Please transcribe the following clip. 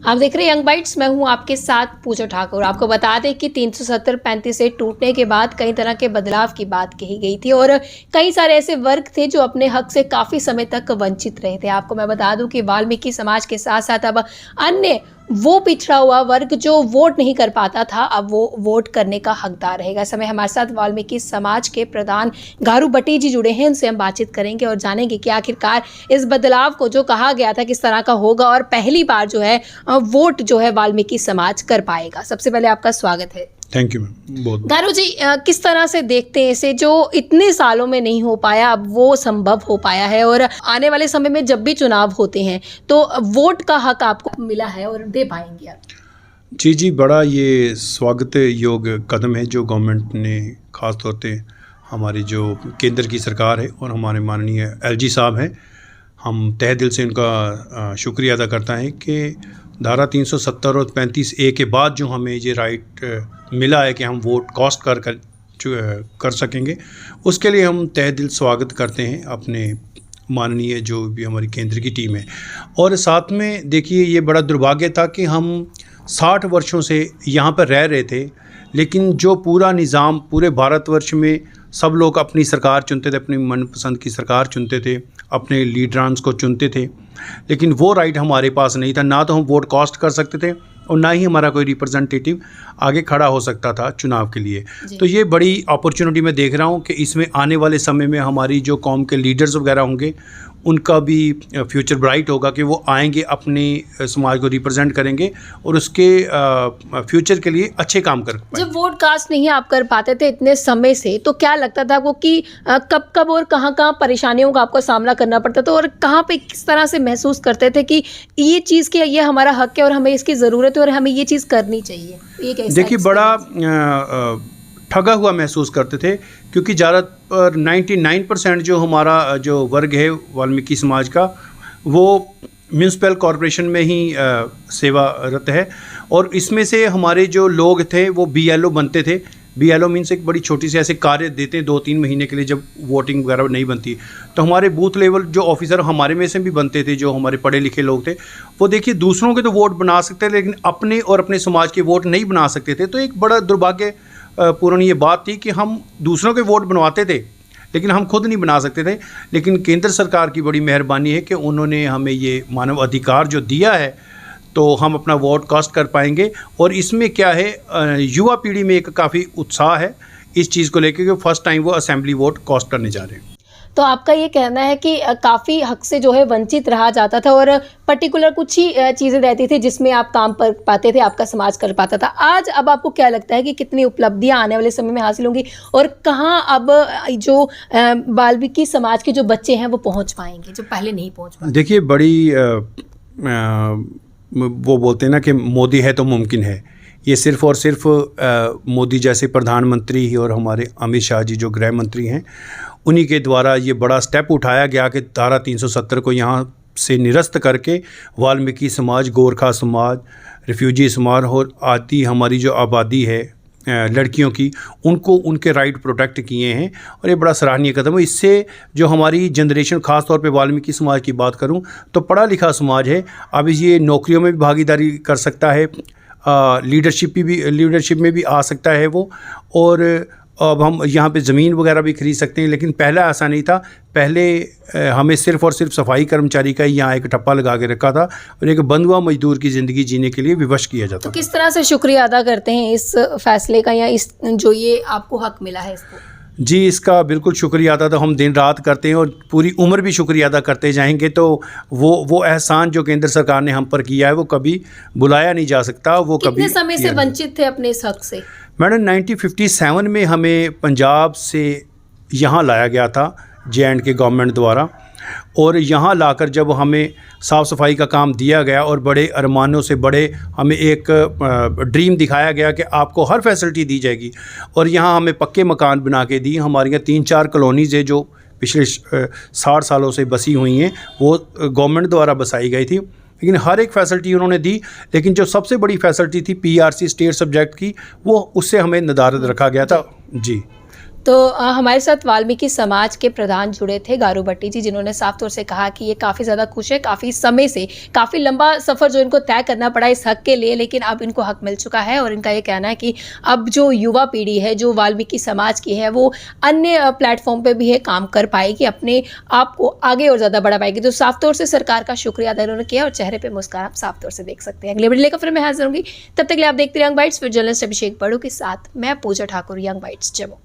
आप देख रहे हैं यंग बाइट्स, मैं हूं आपके साथ पूजा ठाकुर। आपको बता दें कि 370-35 से टूटने के बाद कई तरह के बदलाव की बात कही गई थी और कई सारे ऐसे वर्ग थे जो अपने हक से काफ़ी समय तक वंचित रहे थे। आपको मैं बता दूं कि वाल्मीकि समाज के साथ साथ अब अन्य वो पिछड़ा हुआ वर्ग जो वोट नहीं कर पाता था, अब वो वोट करने का हकदार रहेगा। इस समय हमारे साथ वाल्मीकि समाज के प्रधान गारू बटी जी जुड़े हैं, उनसे हम बातचीत करेंगे और जानेंगे कि आखिरकार इस बदलाव को जो कहा गया था किस तरह का होगा और पहली बार जो है वोट जो है वाल्मीकि समाज कर पाएगा। सबसे पहले आपका स्वागत है। Thank you ma'am. बहुत गारू जी, किस तरह से देखते हैं इसे, जो इतने सालों में नहीं हो पाया अब वो संभव हो पाया है और आने वाले समय में जब भी चुनाव होते हैं तो वोट का हक आपको मिला है और दे पाएंगे आप? जी, बड़ा ये स्वागत योग कदम है जो गवर्नमेंट ने ख़ास तौर पे हमारी जो केंद्र की सरकार है और हमारे माननीय एलजी साहब हैं, हम तहे दिल से उनका शुक्रिया अदा करता है कि धारा 370 और 35A के बाद जो हमें ये राइट मिला है कि हम वोट कास्ट कर सकेंगे, उसके लिए हम तहे दिल स्वागत करते हैं अपने माननीय जो भी हमारी केंद्र की टीम है। और साथ में देखिए, ये बड़ा दुर्भाग्य था कि हम 60 वर्षों से यहाँ पर रह रहे थे, लेकिन जो पूरा निज़ाम पूरे भारतवर्ष में सब लोग अपनी सरकार चुनते थे, अपनी मनपसंद की सरकार चुनते थे, अपने लीडरांस को चुनते थे, लेकिन वो राइट हमारे पास नहीं था। ना तो हम वोट कास्ट कर सकते थे और ना ही हमारा कोई रिप्रेजेंटेटिव आगे खड़ा हो सकता था चुनाव के लिए। तो ये बड़ी अपॉर्चुनिटी मैं देख रहा हूँ कि इसमें आने वाले समय में हमारी जो कौम के लीडर्स वगैरह होंगे उनका भी फ्यूचर ब्राइट होगा कि वो आएंगे, अपने समाज को रिप्रेजेंट करेंगे और उसके फ्यूचर के लिए अच्छे काम कर पाएंगे। जब वोट कास्ट नहीं आप कर पाते थे इतने समय से, तो क्या लगता था आपको कि कब और कहाँ परेशानियों का आपको सामना करना पड़ता था और कहाँ पे किस तरह से महसूस करते थे कि ये चीज़ के ये हमारा हक है और हमें इसकी ज़रूरत है और हमें ये चीज़ करनी चाहिए? देखिए, बड़ा ठगा हुआ महसूस करते थे, क्योंकि ज़्यादातर 99% जो हमारा जो वर्ग है वाल्मीकि समाज का, वो म्यूनसिपल कॉरपोरेशन में ही सेवारत है और इसमें से हमारे जो लोग थे वो BLO बनते थे। BLO मीन्स एक बड़ी छोटी सी ऐसे कार्य देते हैं 2-3 महीने के लिए, जब वोटिंग वगैरह नहीं बनती। तो हमारे बूथ लेवल जो ऑफिसर हमारे में से भी बनते थे, जो हमारे पढ़े लिखे लोग थे, वो देखिए दूसरों के तो वोट बना सकते थे लेकिन अपने और अपने समाज के वोट नहीं बना सकते थे। तो एक बड़ा दुर्भाग्य पूर्ण ये बात थी कि हम दूसरों के वोट बनवाते थे लेकिन हम खुद नहीं बना सकते थे। लेकिन केंद्र सरकार की बड़ी मेहरबानी है कि उन्होंने हमें ये मानव अधिकार जो दिया है, तो हम अपना वोट कास्ट कर पाएंगे। और इसमें क्या है, युवा पीढ़ी में एक काफ़ी उत्साह है इस चीज़ को लेकर कि फर्स्ट टाइम वो असेंबली वोट कास्ट करने जा रहे हैं। तो आपका ये कहना है कि काफ़ी हक से जो है वंचित रहा जाता था और पर्टिकुलर कुछ ही चीज़ें रहती थी जिसमें आप काम कर पाते थे, आपका समाज कर पाता था। आज अब आपको क्या लगता है कि कितनी उपलब्धियां आने वाले समय में हासिल होंगी और कहाँ अब जो वाल्मीकि समाज के जो बच्चे हैं वो पहुंच पाएंगे जो पहले नहीं पहुंच पाए? देखिए, बड़ी वो बोलते हैं ना कि मोदी है तो मुमकिन है। ये सिर्फ़ और सिर्फ मोदी जैसे प्रधानमंत्री और हमारे अमित शाह जी जो गृह मंत्री हैं, उन्हीं के द्वारा ये बड़ा स्टेप उठाया गया कि धारा 370 को यहाँ से निरस्त करके वाल्मीकि समाज, गोरखा समाज, रिफ्यूजी समाज और आदि हमारी जो आबादी है लड़कियों की, उनको उनके राइट प्रोटेक्ट किए हैं और ये बड़ा सराहनीय कदम है। इससे जो हमारी जनरेशन, ख़ास तौर पे वाल्मीकि समाज की बात करूं तो पढ़ा लिखा समाज है, अब ये नौकरियों में भी भागीदारी कर सकता है, लीडरशिप में भी आ सकता है वो, और अब हम यहाँ पे ज़मीन वगैरह भी खरीद सकते हैं। लेकिन पहले ऐसा नहीं था। पहले हमें सिर्फ़ और सिर्फ सफाई कर्मचारी का ही यहाँ एक ठप्पा लगा के रखा था और एक बंधुआ मजदूर की ज़िंदगी जीने के लिए विवश किया जाता था। तो किस तरह से शुक्रिया अदा करते हैं इस फैसले का या इस जो ये आपको हक मिला है इसको? जी, इसका बिल्कुल शुक्रिया अदा तो हम दिन रात करते हैं और पूरी उम्र भी शुक्रिया अदा करते जाएंगे। तो वो एहसान जो केंद्र सरकार ने हम पर किया है वो कभी बुलाया नहीं जा सकता। वो कभी कितने समय से वंचित थे अपने इस हक से? मैडम, 1957 में हमें पंजाब से यहाँ लाया गया था J&K गवर्नमेंट द्वारा, और यहाँ लाकर जब हमें साफ़ सफाई का काम दिया गया और बड़े अरमानों से बड़े हमें एक ड्रीम दिखाया गया कि आपको हर फैसिलिटी दी जाएगी, और यहाँ हमें पक्के मकान बना के दी। हमारे यहाँ 3-4 कॉलोनीज़ है जो पिछले 60 सालों से बसी हुई हैं, वो गवर्नमेंट द्वारा बसाई गई थी, लेकिन हर एक फैसिलिटी उन्होंने दी। लेकिन जो सबसे बड़ी फैसिलिटी थी PRC स्टेट सब्जेक्ट की, वो उससे हमें नदारद रखा गया था। जी, तो हमारे साथ वाल्मीकि समाज के प्रधान जुड़े थे गारू भट्टी जी, जिन्होंने साफ तौर से कहा कि ये काफ़ी ज़्यादा खुश है, काफ़ी समय से काफ़ी लंबा सफ़र जो इनको तय करना पड़ा इस हक के लिए, लेकिन अब इनको हक मिल चुका है। और इनका ये कहना है कि अब जो युवा पीढ़ी है जो वाल्मीकि समाज की है वो अन्य प्लेटफॉर्म पे भी है काम कर पाएगी, अपने आप को आगे और ज़्यादा बढ़ा पाएगी। तो साफ तौर से सरकार का शुक्रिया अदा इन्होंने किया और चेहरे पर मुस्कान आप साफ तौर से देख सकते हैं। अगले वीडियो लेकर फिर मैं हाजिर होंगी, तब तक के लिए आप देखते रहिए यंग बाइट्स। फिर जर्नलिस्ट अभिषेक बड़ू के साथ मैं पूजा ठाकुर, यंग बाइट्स जम्मू।